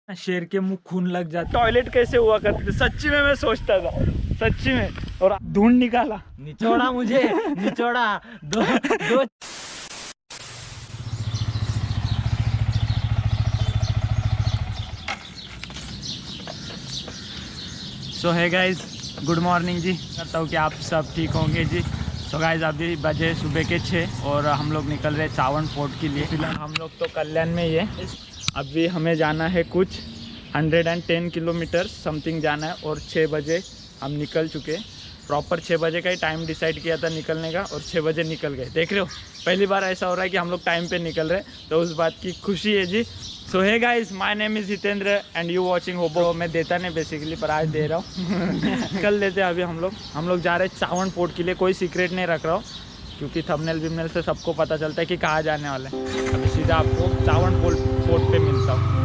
शेर के मुंह खून लग जाता, टॉयलेट कैसे हुआ करते, सच्ची में मैं सोचता था, सच्ची में। और ढूंढ निकाला, निचोड़ा मुझे, निचोड़ा दो सो है गाइज, गुड मॉर्निंग जी। करता हूँ कि आप सब ठीक होंगे जी। सो गाइज अभी बजे सुबह के 6 और हम लोग निकल रहे चावण फोर्ट के लिए। फिलहाल हम लोग तो कल्याण में ही है। अभी हमें जाना है कुछ 110 किलोमीटर समथिंग जाना है और 6 बजे हम निकल चुके। प्रॉपर 6 बजे का ही टाइम डिसाइड किया था निकलने का और 6 बजे निकल गए। देख रहे हो, पहली बार ऐसा हो रहा है कि हम लोग टाइम पे निकल रहे, तो उस बात की खुशी है जी। So hey guys, my name is Hitendra and you watching hobo. मैं देता नहीं बेसिकली, पर आज दे रहा हूँ। कल देते अभी हम लोग जा रहे हैं चावण फोर्ट के लिए। कोई सीक्रेट नहीं रख रहा हूँ क्योंकि थंबनेल विमनेल से सबको पता चलता है कि कहाँ जाने वाले हैं। अभी सीधा आपको चावण फोर्ट पे मिलता हूँ।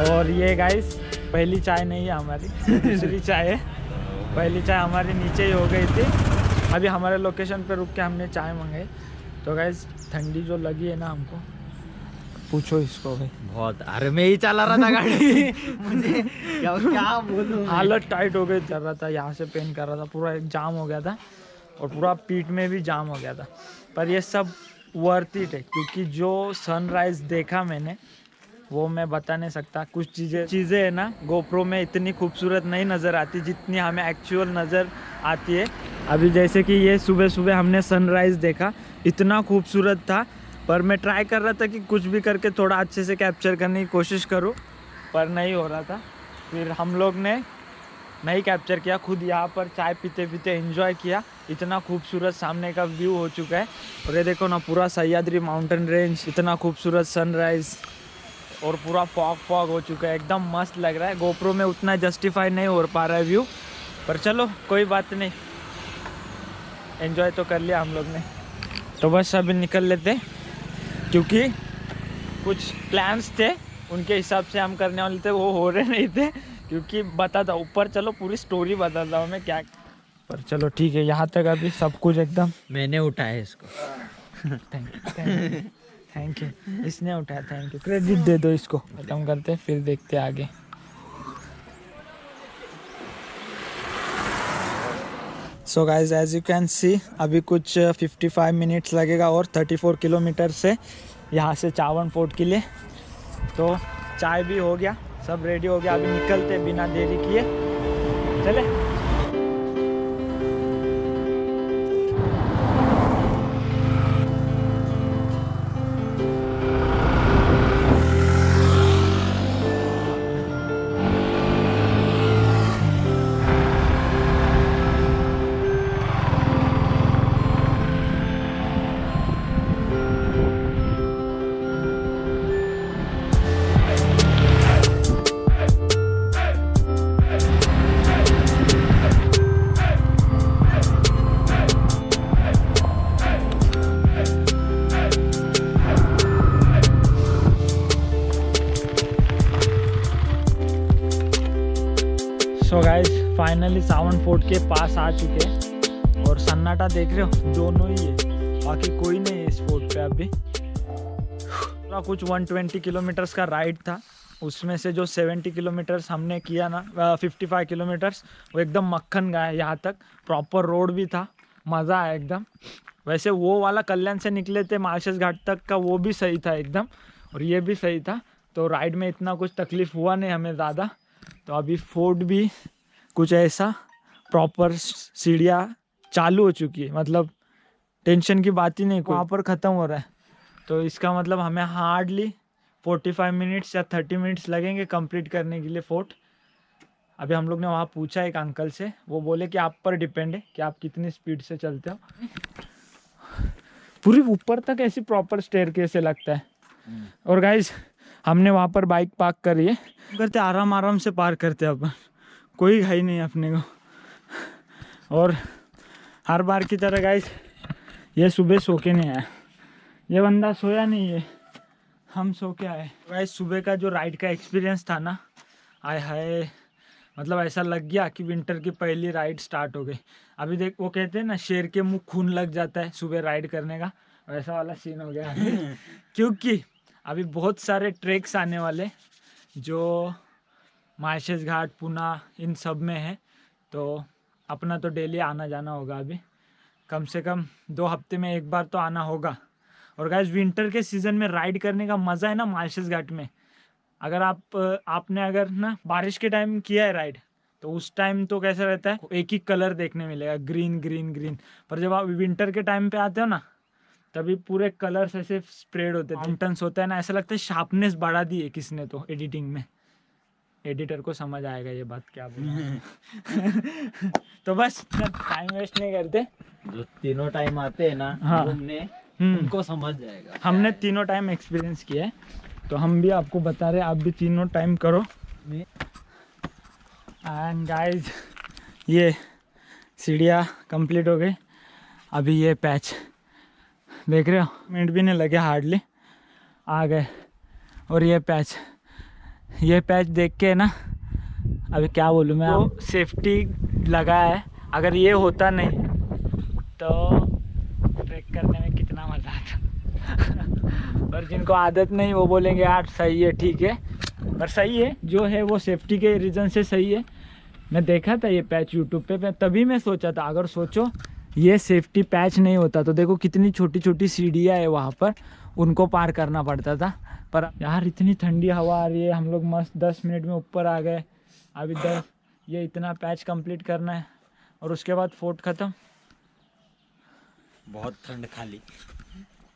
और ये गाइस पहली चाय नहीं है हमारी, दूसरी चाय है। पहली चाय हमारी नीचे ही हो गई थी। अभी हमारे लोकेशन पे रुक के हमने चाय मंगाई। तो गाइस ठंडी जो लगी है ना हमको, पूछो इसको भाई। बहुत, अरे मैं ही चला रहा था गाड़ी। मुझे क्या बोलूं, हालत टाइट हो गई। चल रहा था, यहाँ से पेन कर रहा था, पूरा एक जाम हो गया था और पूरा पीठ में भी जाम हो गया था। पर ये सब वर्थ इट है क्योंकि जो सनराइज़ देखा मैंने वो मैं बता नहीं सकता। कुछ चीज़ें है ना गोप्रो में इतनी खूबसूरत नहीं नज़र आती जितनी हमें एक्चुअल नज़र आती है। अभी जैसे कि ये सुबह सुबह हमने सनराइज़ देखा, इतना खूबसूरत था। पर मैं ट्राई कर रहा था कि कुछ भी करके थोड़ा अच्छे से कैप्चर करने की कोशिश करूं, पर नहीं हो रहा था। फिर हम लोग ने नहीं कैप्चर किया, खुद यहाँ पर चाय पीते पीते एंजॉय किया। इतना खूबसूरत सामने का व्यू हो चुका है। और ये देखो ना, पूरा सह्याद्री माउंटेन रेंज, इतना खूबसूरत सनराइज़ और पूरा फॉग हो चुका है। एकदम मस्त लग रहा है। गोप्रो में उतना जस्टिफाई नहीं हो पा रहा है व्यू, पर चलो कोई बात नहीं, एंजॉय तो कर लिया हम लोग ने। तो बस अभी निकल लेते क्योंकि कुछ प्लान्स थे उनके हिसाब से हम करने वाले थे, वो हो रहे नहीं थे। क्योंकि बताता ऊपर, चलो पूरी स्टोरी बताता हूँ मैं क्या। पर चलो ठीक है, यहाँ तक अभी सब कुछ एकदम। मैंने उठाया इसको। Thank you. इसने उठाया, थैंक यू। क्रेडिट दे दो इसको। खत्म करते फिर देखते आगे। So guys as you can see अभी कुछ 55 मिनट्स लगेगा और 34 किलोमीटर से यहाँ से चावण फोर्ट के लिए। तो चाय भी हो गया, सब रेडी हो गया। अभी निकलते बिना देरी किए, चले। सो गाइस फाइनली चावण फोर्ट के पास आ चुके हैं और सन्नाटा देख रहे हो, दोनों ही है, बाकी कोई नहीं है इस फोर्ट पे अभी। पूरा कुछ 120 किलोमीटर्स का राइड था, उसमें से जो 70 किलोमीटर्स हमने किया ना, 55 किलोमीटर्स, वो एकदम मक्खन गया यहाँ तक। प्रॉपर रोड भी था, मज़ा आया एकदम। वैसे वो वाला कल्याण से निकले थे मार्शेस घाट तक का, वो भी सही था एकदम, और ये भी सही था। तो राइड में इतना कुछ तकलीफ़ हुआ नहीं हमें ज़्यादा। तो अभी फोर्ट भी कुछ ऐसा प्रॉपर सीढ़ियाँ चालू हो चुकी है, मतलब टेंशन की बात ही नहीं, वहाँ पर ख़त्म हो रहा है। तो इसका मतलब हमें हार्डली 45 मिनट्स या 30 मिनट्स लगेंगे कंप्लीट करने के लिए फोर्ट। अभी हम लोग ने वहाँ पूछा एक अंकल से, वो बोले कि आप पर डिपेंड है कि आप कितनी स्पीड से चलते हो। पूरी ऊपर तक ऐसी प्रॉपर स्टेयरकेस से लगता है। और गाइज हमने वहाँ पर बाइक पार्क करी है, करते आराम आराम से पार्क करते अपन, कोई घाई नहीं अपने को। और हर बार की तरह गाइज ये सुबह सो के नहीं आया, ये बंदा सोया नहीं है, हम सो के आए। गाइज सुबह का जो राइड का एक्सपीरियंस था ना, आय हाय, मतलब ऐसा लग गया कि विंटर की पहली राइड स्टार्ट हो गई। अभी देख, वो कहते हैं ना शेर के मुंह खून लग जाता है सुबह राइड करने का, वैसा वाला सीन हो गया। क्योंकि अभी बहुत सारे ट्रैक्स आने वाले जो मार्शेस घाट, पुना, इन सब में है, तो अपना तो डेली आना जाना होगा। अभी कम से कम 2 हफ्ते में एक बार तो आना होगा। और गाइस विंटर के सीज़न में राइड करने का मज़ा है ना मार्शेस घाट में, अगर आपने अगर ना बारिश के टाइम किया है राइड, तो उस टाइम तो कैसा रहता है, एक ही कलर देखने मिलेगा, ग्रीन ग्रीन ग्रीन। पर जब आप विंटर के टाइम पे आते हो ना, तभी पूरे कलर्स ऐसे स्प्रेड होते हैं, माउंटेन्स होता है ना, ऐसा लगता है शार्पनेस बढ़ा दी है किसने तो एडिटिंग में। एडिटर को समझ आएगा ये बात क्या बोल। तो बस टाइम वेस्ट नहीं करते, जो तीनों टाइम आते हैं ना हाँ। घूमने, उनको समझ जाएगा। हमने तीनों टाइम एक्सपीरियंस किया है, तो हम भी आपको बता रहे, आप भी तीनों टाइम करो। एंड गाइस ये सीढ़ियाँ कंप्लीट हो गई। अभी ये पैच देख रहे हो, मिनट भी नहीं लगे, हार्डली आ गए। और ये पैच देख के ना, अभी क्या बोलूँ मैं, तो सेफ्टी लगा है। अगर ये होता नहीं तो ट्रैक करने में कितना मज़ा आता। पर जिनको आदत नहीं वो बोलेंगे यार सही है, ठीक है, पर सही है जो है वो सेफ्टी के रीज़न से सही है। मैं देखा था ये पैच यूट्यूब पे, तभी मैं सोचा था अगर सोचो ये सेफ्टी पैच नहीं होता तो देखो कितनी छोटी छोटी सीढ़ियाँ है वहाँ पर, उनको पार करना पड़ता था। पर यार इतनी ठंडी हवा आ रही है, हम लोग मस्त 10 मिनट में ऊपर आ गए। अभी 10 ये इतना पैच कंप्लीट करना है और उसके बाद फोर्ट ख़त्म। बहुत ठंड खाली।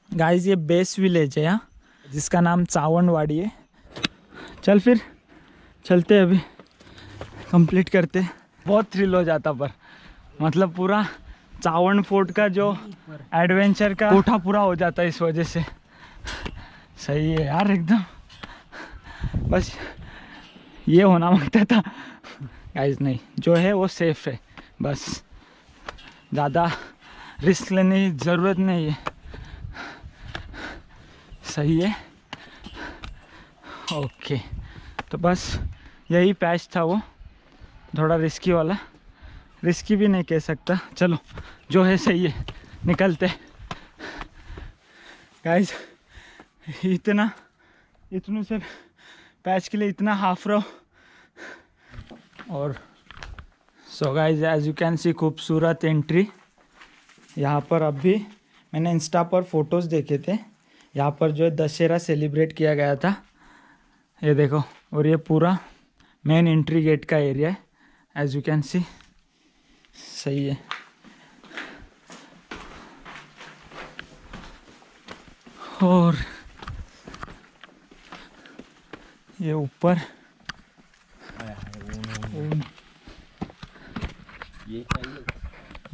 गाइस ये बेस विलेज है यहाँ, जिसका नाम चावंडवाड़ी है। चल फिर चलते हैं, अभी कंप्लीट करते। बहुत थ्रिल हो जाता, पर मतलब पूरा चावंड फोर्ट का जो एडवेंचर का कोठा पूरा हो जाता है इस वजह से। सही है यार एकदम, बस ये होना मांगता था। गाइस नहीं, जो है वो सेफ है, बस ज़्यादा रिस्क लेने की ज़रूरत नहीं है। सही है, ओके। तो बस यही पैच था, वो थोड़ा रिस्की वाला, रिस्की भी नहीं कह सकता, चलो जो है सही है, निकलते। गाइस इतने से पैच के लिए इतना हाफ रहो। और so guys as you can see खूबसूरत एंट्री यहाँ पर। अभी मैंने इंस्टा पर फोटोज़ देखे थे, यहाँ पर जो है दशहरा सेलिब्रेट किया गया था, ये देखो। और ये पूरा मेन एंट्री गेट का एरिया है, एज यू कैन सी। सही है। और ये ऊपर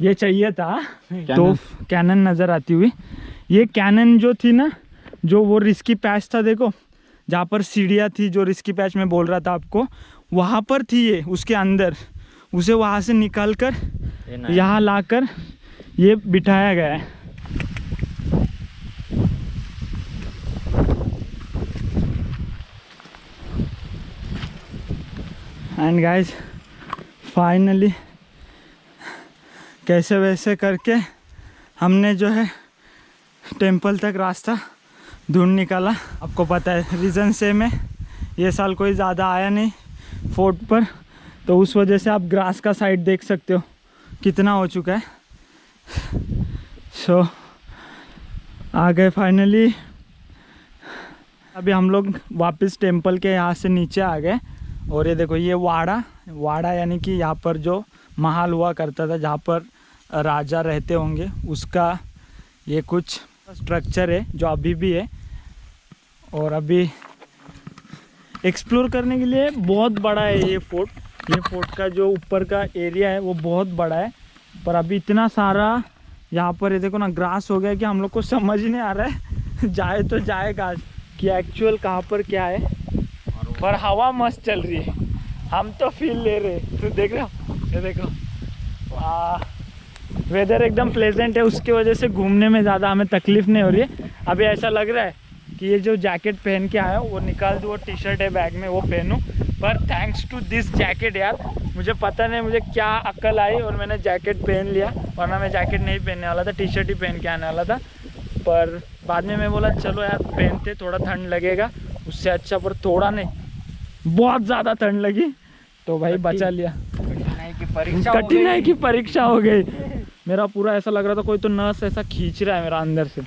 ये चाहिए था तो कैनन नज़र आती हुई। ये कैनन जो थी ना, जो वो रिस्की पैच था, देखो जहाँ पर सीढ़ियाँ थी, जो रिस्की पैच में बोल रहा था आपको, वहाँ पर थी ये, उसके अंदर। उसे वहाँ से निकाल कर यहाँ लाकर ये बिठाया गया है। एंड गाइस फाइनली कैसे वैसे करके हमने जो है टेंपल तक रास्ता ढूंढ निकाला। आपको पता है रीज़न से मैं ये साल कोई ज़्यादा आया नहीं फोर्ट पर, तो उस वजह से आप ग्रास का साइड देख सकते हो कितना हो चुका है। सो आ गए फाइनली। अभी हम लोग वापस टेंपल के यहाँ से नीचे आ गए। और ये देखो, ये वाड़ा यानी कि यहाँ पर जो महल हुआ करता था, जहाँ पर राजा रहते होंगे, उसका ये कुछ स्ट्रक्चर है जो अभी भी है। और अभी एक्सप्लोर करने के लिए बहुत बड़ा है ये फोर्ट। ये फोर्ट का जो ऊपर का एरिया है वो बहुत बड़ा है, पर अभी इतना सारा यहाँ पर ये देखो ना ग्रास हो गया कि हम लोग को समझ ही नहीं आ रहा है जाए तो जाए कहाँ कि एक्चुअल कहाँ पर क्या है। पर हवा मस्त चल रही है, हम तो फील ले रहे हैं। तो देख रहे हो, ये देखो वेदर एकदम प्लेजेंट है, उसकी वजह से घूमने में ज़्यादा हमें तकलीफ नहीं हो रही है। अभी ऐसा लग रहा है कि ये जो जैकेट पहन के आया वो निकाल दूँ, वो टी शर्ट है बैग में वो पहनूँ। पर थैंक्स टू दिस जैकेट यार, मुझे पता नहीं मुझे क्या अक्ल आई और मैंने जैकेट पहन लिया, वरना मैं जैकेट नहीं पहनने वाला था, टी शर्ट ही पहन के आने वाला था। पर बाद में मैं बोला चलो यार पहनते, थोड़ा ठंड लगेगा उससे अच्छा, पर थोड़ा नहीं बहुत ज़्यादा ठंड लगी तो भाई बचा लिया। कठिनाई की परीक्षा हो गई। मेरा पूरा ऐसा लग रहा था कोई तो नस ऐसा खींच रहा है मेरा अंदर से,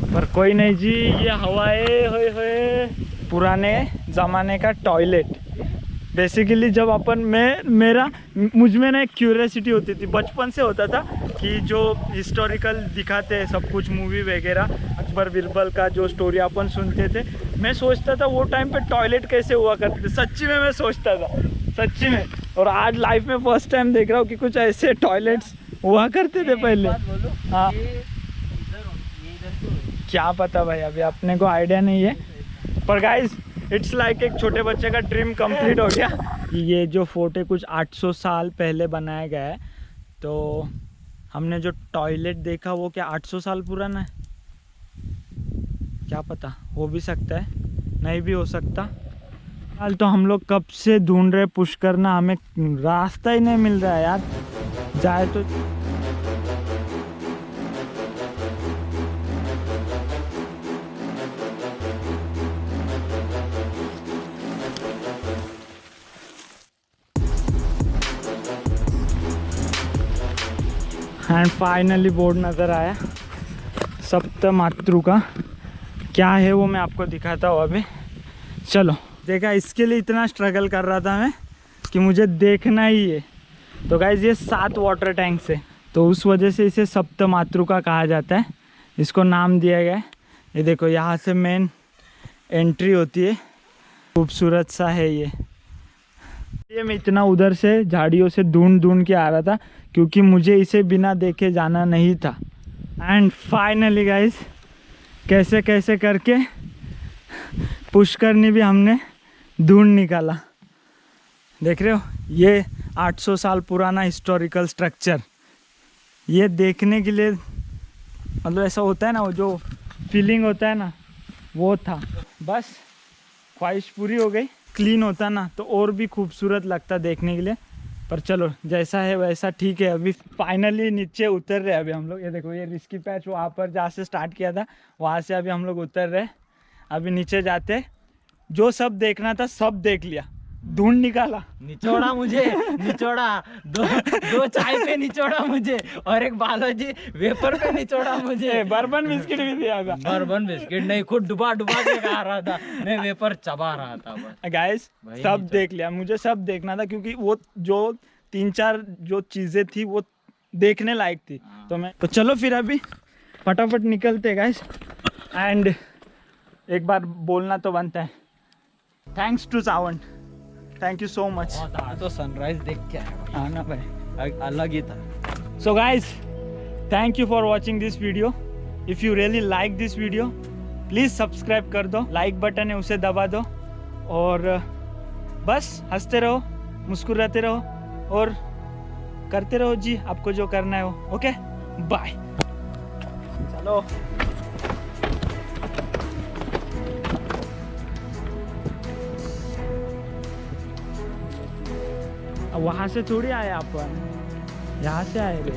पर कोई नहीं जी, ये हवाएं होए पुराने ज़माने का टॉयलेट। बेसिकली जब अपन मुझ में ना एक क्यूरियोसिटी होती थी, बचपन से होता था कि जो हिस्टोरिकल दिखाते हैं सब कुछ मूवी वगैरह, अकबर बिरबल का जो स्टोरी अपन सुनते थे, मैं सोचता था वो टाइम पे टॉयलेट कैसे हुआ करते थे। सच्ची में मैं सोचता था, सच्ची में। और आज लाइफ में फर्स्ट टाइम देख रहा हूँ कि कुछ ऐसे टॉयलेट्स हुआ करते थे पहले। हाँ क्या पता भाई, अभी अपने को आइडिया नहीं है। पर गाइस इट्स लाइक एक छोटे बच्चे का ड्रीम कंप्लीट हो गया। ये जो फोर्ट है कुछ 800 साल पहले बनाया गया है, तो हमने जो टॉयलेट देखा वो क्या 800 साल पुराना है, क्या पता, हो भी सकता है नहीं भी हो सकता। हाल तो हम लोग कब से ढूंढ रहे पुष्कर ना, हमें रास्ता ही नहीं मिल रहा है यार, जाए तो एंड फाइनली बोर्ड नज़र आया सप्तमातृ का। क्या है वो मैं आपको दिखाता हूँ अभी। चलो देखा, इसके लिए इतना स्ट्रगल कर रहा था मैं कि मुझे देखना ही है। तो गाइस ये 7 वाटर टैंक्स है, तो उस वजह से इसे सप्तमातृ का कहा जाता है, इसको नाम दिया गया है। ये देखो यहाँ से मेन एंट्री होती है, खूबसूरत सा है ये मैं इतना उधर से झाड़ियों से ढूंढ के आ रहा था क्योंकि मुझे इसे बिना देखे जाना नहीं था। एंड फाइनली गाइस कैसे कैसे करके पुष्कर भी हमने ढूंढ निकाला। देख रहे हो, ये 800 साल पुराना हिस्टोरिकल स्ट्रक्चर, ये देखने के लिए मतलब ऐसा होता है ना, वो जो फीलिंग होता है ना वो था। बस ख्वाहिश पूरी हो गई, क्लीन होता ना तो और भी खूबसूरत लगता देखने के लिए। पर चलो जैसा है वैसा ठीक है। अभी फाइनली नीचे उतर रहे अभी हम लोग। ये देखो ये रिस्की पैच वहाँ पर जहाँ से स्टार्ट किया था वहाँ से अभी हम लोग उतर रहे। अभी नीचे जाते, जो सब देखना था सब देख लिया, ढूंढ निकाला। निचोड़ा मुझे, निचोड़ा दो चाय पे निचोड़ा मुझे, और एक बालाजी वेपर पे निचोड़ा मुझे। बर्बन बिस्किट भी दिया था। बर्बन बिस्किट नहीं, खुद डुबा के खा रहा था, मैं वेपर चबा रहा था बस। गाइस सब देख लिया, मुझे सब देखना था क्योंकि वो जो 3-4 जो चीजें थी वो देखने लायक थी। तो चलो फिर अभी फटाफट निकलते गाइस। एंड एक बार बोलना तो बनता है, thanks to Sawan, thank you so much. तो सनराइज देख के हाँ ना भाई, अलग ही था। So guys thank you for watching this video. If you really like this video please subscribe कर दो, लाइक बटन है उसे दबा दो, और बस हंसते रहो, मुस्कुराते रहो और करते रहो जी आपको जो करना है वो। Okay bye. चलो वहाँ से थोड़ी आए अपन, यहाँ से आए रे।